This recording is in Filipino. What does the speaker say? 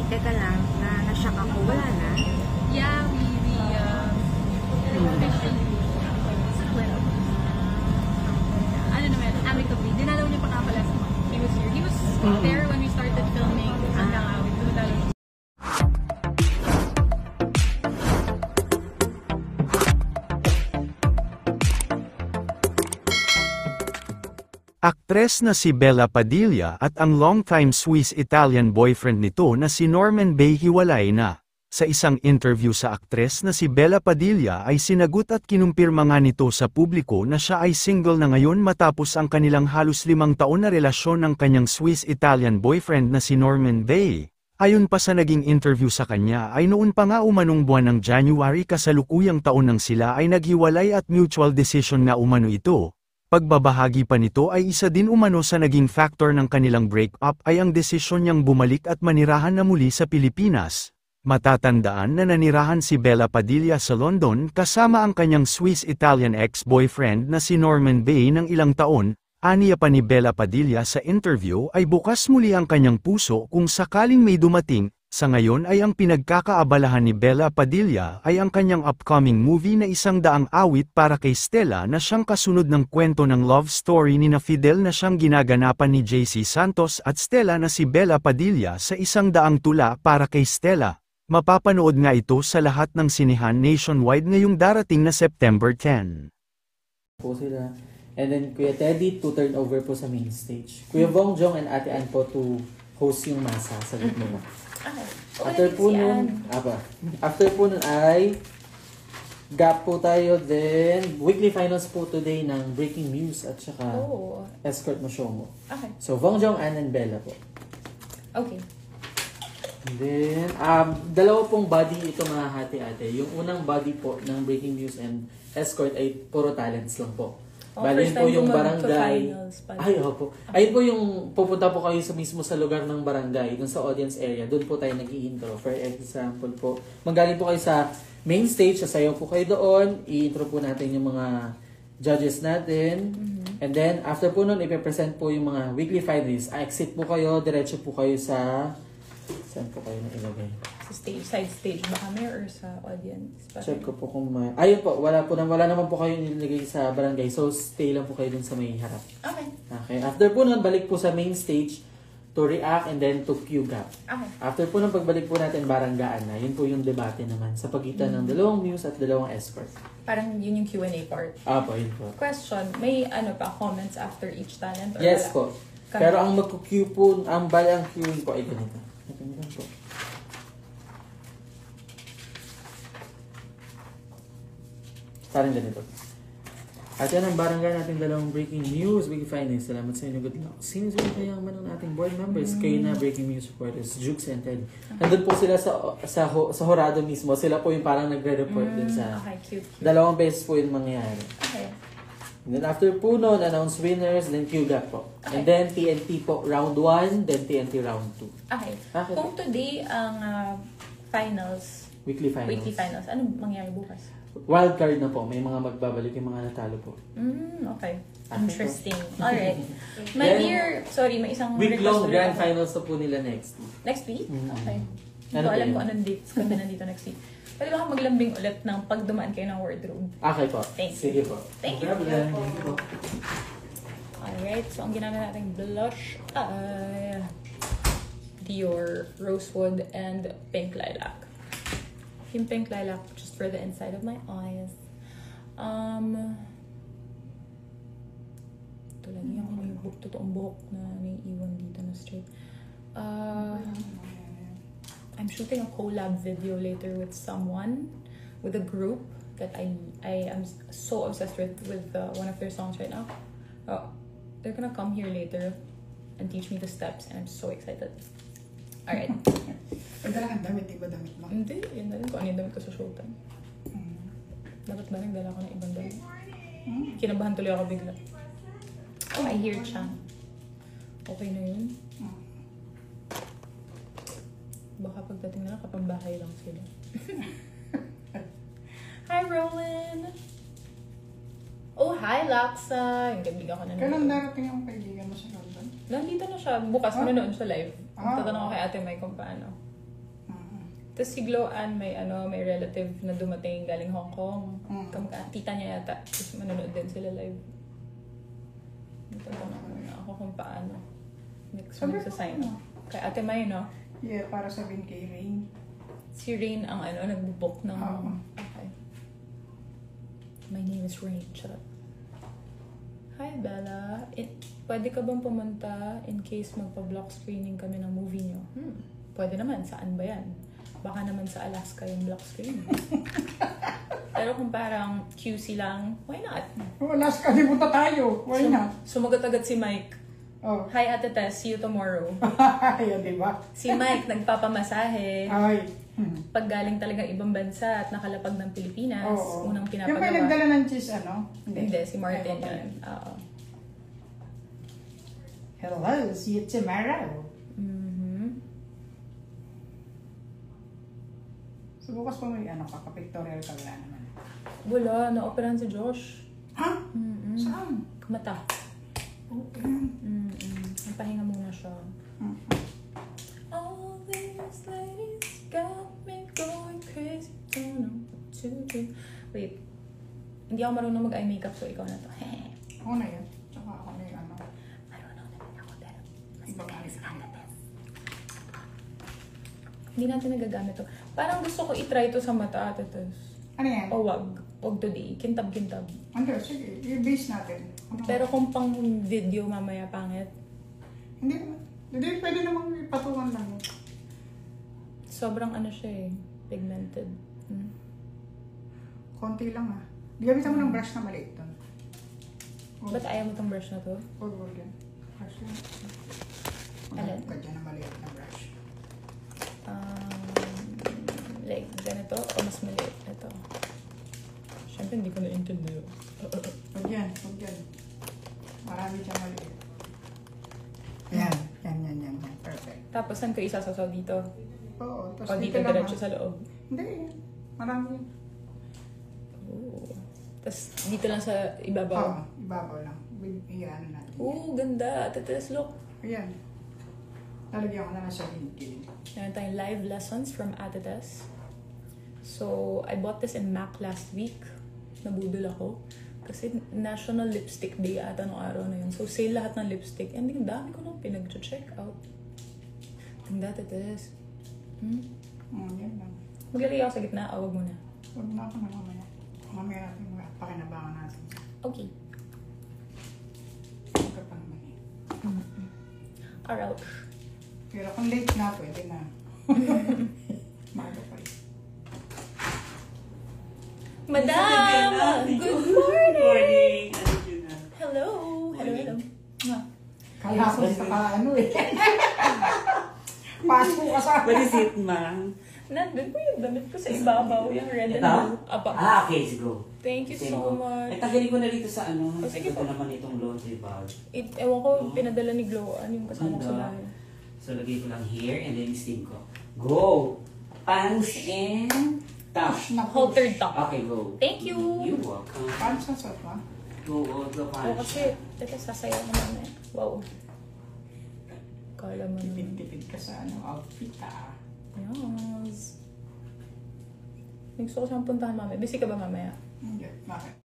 Teka lang, na-shock ako. Wala na? Yeah, we officially split up. Ano naman, amicably. Dinalaw niya pa nga pala he was here. He was there when we started filming hanggang awit. Aktres na si Bella Padilla at ang longtime Swiss-Italian boyfriend nito na si Norman Bay hiwalay na. Sa isang interview sa aktres na si Bella Padilla ay sinagot at kinumpirma nga nito sa publiko na siya ay single na ngayon matapos ang kanilang halos 5 taon na relasyon ng kanyang Swiss-Italian boyfriend na si Norman Bay. Ayon pa sa naging interview sa kanya ay noon pa nga umanong buwan ng January kasalukuyang taon nang sila ay naghiwalay at mutual decision na umano ito. Pagbabahagi pa nito ay isa din umano sa naging factor ng kanilang breakup ay ang desisyon niyang bumalik at manirahan na muli sa Pilipinas. Matatandaan na nanirahan si Bella Padilla sa London kasama ang kanyang Swiss-Italian ex-boyfriend na si Norman Bay ng ilang taon. Aniya pa ni Bella Padilla sa interview ay bukas muli ang kanyang puso kung sakaling may dumating. Sa ngayon ay ang pinagkakaabalahan ni Bella Padilla ay ang kanyang upcoming movie na 100 awit para kay Stella na siyang kasunod ng kwento ng love story ni na Fidel na siyang ginaganapan ni JC Santos at Stella na si Bella Padilla sa 100 tula para kay Stella. Mapapanood nga ito sa lahat ng sinehan nationwide ngayong darating na September 10. Po sila. And then Kuya Teddy to turn over po sa main stage. Kuya Bongjong and Ate Ann po to host yung masa sa gitna mo. After po nun ay gap po tayo, then weekly finals po today ng Breaking News at saka Escort mo show mo. Okay. So Bongjong, Ann, and Bella po. Okay. And then, dalawa pong body ito mga hati-ate. Yung unang body po ng Breaking News and Escort ay puro talents lang po. Bali po yung barangay. Ay, opo. Ayun po yung pupunta po kayo sa mismo sa lugar ng barangay, dun sa audience area. Doon po tayo nag-i-intro. For example po, magaling po kayo sa main stage, sasayaw po kayo doon, i-intro po natin yung mga judges natin. And then, after po nun, ipipresent po yung mga weekly finalists. Exit po kayo, diretso po kayo sa... Saan po kayo na ilagay? Sa stage, side stage ba kami or sa audience? Check ko po kung may... Ayun po, wala naman po kayo nilagay sa barangay. So, stay lang po kayo dun sa may harap. Okay. Okay. After po nun, balik po sa main stage to react and then to cue gap. Okay. After po nun, pagbalik po natin baranggaan na. Yun po yung debate naman sa pagitan ng dalawang news at dalawang escort. Parang yun yung Q&A part. Po, yun po. Question, may comments after each talent? Or Yes wala? po. Pero ang magku-cue po, ang queuing po ay ganito. Po. Parang ganito. At yan ang barangay nating dalawang breaking news. Big finance. Salamat sa inyo. Good luck. Sino kaya man ang ating board members? Kayo na breaking news reporters. Jukes and Ted. Nandun po sila sa Horado mismo. Sila po yung parang nagre-report din sa... Okay, cute. Dalawang beses po yung mangyayari. Okay. And then after po nun, announce winners, then QGAP po. Okay. And then TNT po, round 1, then TNT round 2. Okay. Kung today ang finals, weekly finals, ano mangyayari bukas? Wild card na po. May mga magbabalik yung mga natalo po. Okay. Interesting. Alright. My dear, sorry, may isang week-long grand finals na po nila next week. Next week? Okay. Hindi Ano ko alam yun? kung anong dates kami nandito next week. Pwede ba maglambing ulit ng pagdumaan kayo ng wardrobe? Okay po. Thank you. Sige po. Thank you. No problem. Thank you po. Alright, so ang ginagawa nating blush ay Dior Rosewood and Pink Lilac. Yung Pink Lilac just for the inside of my eyes. Ito lang yung totoong buhok na naiiwan dito na straight. I'm shooting a collab video later with someone, with a group that I am so obsessed with one of their songs right now. They're gonna come here later and teach me the steps, and I'm so excited. Alright. Nagdala kang damit, iba damit mo? Hindi, yun na rin kung ano yung damit ko sa showtime. Dapat ba nagdala ko ng ibang damit? Kinabahan tuloy ako bigla. Oh, I hear Chang. Okay na yun? Baka pagdating na lang, kapambahay lang sila. Hi, Roland! Oh, hi, Laksa! Yung kaibigan ko na Kailan darating yung kaibigan mo sa London? Nandito na siya. Bukas manonood sa live. Tatanong ako kay Ate Mai kung paano. Tapos si Glo Ann may relative na dumating galing Hong Kong. Tita niya yata. Tapos manonood din sila live. Nagtatanong muna ako kung paano. Next Sabi month sa ko, sign up. Kay Ate May, no? Yeah, para sabihin kay Rain. Si Rain ang nagbubook ng... Oo. Okay. My name is Rain. Charot. Hi, Bella. Pwede ka bang pumunta in case magpa-block screening kami ng movie nyo? Pwede naman. Saan ba yan? Baka naman sa Alaska yung block screening. Pero kung parang QC lang, why not? Wala sa kalimutan tayo. Why not? Sumagot agad si Mike. Oh. Hi, Ate Tess. See you tomorrow. Ayan, di ba? Si Mike, nagpapamasahe. Ay. Pag galing talagang ibang bansa at nakalapag ng Pilipinas, Oo. unang Yung pinapagawa. may nagdala ng cheese, ano? Hindi, si Martin Ay, yun. Oo. Hello, see you tomorrow. So, bukas pa may pictorial ka wala naman. Wala, na-operahan si Josh. Ha? Saan? Mata. Okay. Napahinga muna siya. All these ladies got me going crazy. Don't know what to do. Wait. Hindi ako marunong mag-eye makeup, so ikaw na to. Ako na yan. Tsaka ako may Marunong naman ako, pero ibang alis. hindi natin nagagamit to. Parang gusto ko i-try to sa mata, Ate Tess. Ano yan? O wag. Wag today. Kintab-kintab. Ano? Sige, i-base natin. Ano? Pero kung pang video mamaya pangit, Hindi naman. Hindi, pwede namang ipatungan lang. sobrang siya pigmented. Konti lang Gamitan mo ng brush na maliit doon. Ba't ayaw mo tong brush na to? Huwag yan. Brush yan. Alin? Huwag ka dyan na maliit na brush. Like, ganito o mas maliit? Ito. Siyempre, hindi ko na-intindi. Huwag yan. Huwag yan. Marami dyan maliit. Yan. Yan. Perfect. Tapos, saan ko isasasaw dito? Oo. O Tapos dito dito lang diretso sa loob? Hindi. Marami yan. Oo. Tapos, dito lang sa ibabaw? Oo. Ibabaw lang. Iyan natin. Oo, ganda. Tatas, look. Ayan. Lalagyan ko na lang sa hintil. Meron tayong live lessons from Ate Tess. So, I bought this in MAC last week. Nabudol ako. Kasi National Lipstick Day ata nung araw na yun. So, sale lahat ng lipstick. And ang dami ko nang pinag-check out. Ganda, Ate Tess. Yan lang. Maglalagay ako sa gitna. Awag mo na. Huwag na ako na mamaya. Mamaya natin mga pakinabangan natin. Okay. Huwag ka pa naman Alright. Pero kung late na, pwede na. Maga pa rin. Madam! Good morning! Hello! Hello. Kala ko sa Pasko ka sa What is it, ma'am? Nandun po yung damit ko sa ibabaw. Yung red and Ito? blue. Apa. Okay, sige. Thank you so much. Ay, tagalin ko na dito sa Oh, sige ito po. naman itong laundry bag. Ewan ko, pinadala ni Gloan yung kasama ko sa Ganda. bahay. So, lagay ko lang here and then steam ko. Go! Pants and top. Haltered top. Okay, go. Thank you. You're welcome. Paano sa sofa? Go, Oh, go, pants. kasi, teka, sasayaw naman eh. Wow. Kala mo naman. Tipid-tipid ka sa outfit Yes. Gusto ko siyang puntahan mamaya. Busy ka ba mamaya? Hindi. Bakit?